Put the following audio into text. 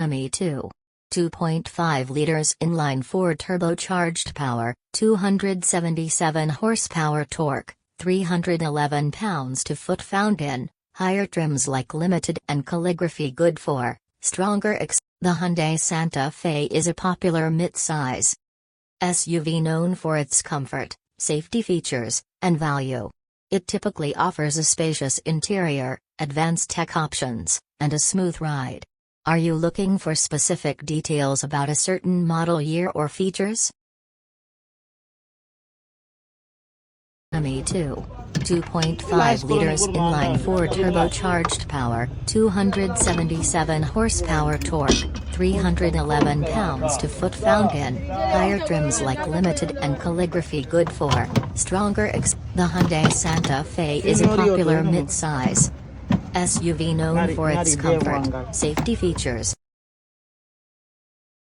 Me2. 2.5 liters inline-4 turbocharged power, 277 horsepower torque, 311 pounds-to-foot found in higher trims like Limited and Calligraphy. Good for stronger The Hyundai Santa Fe is a popular mid-size SUV known for its comfort, safety features, and value. It typically offers a spacious interior, advanced tech options, and a smooth ride. Are you looking for specific details about a certain model year or features? Me2. 2.5 liters inline-4 turbocharged power, 277 horsepower torque, 311 pounds-to-foot found in higher trims like Limited and Calligraphy. Good for stronger The Hyundai Santa Fe is a popular mid-size SUV known for its comfort, safety features,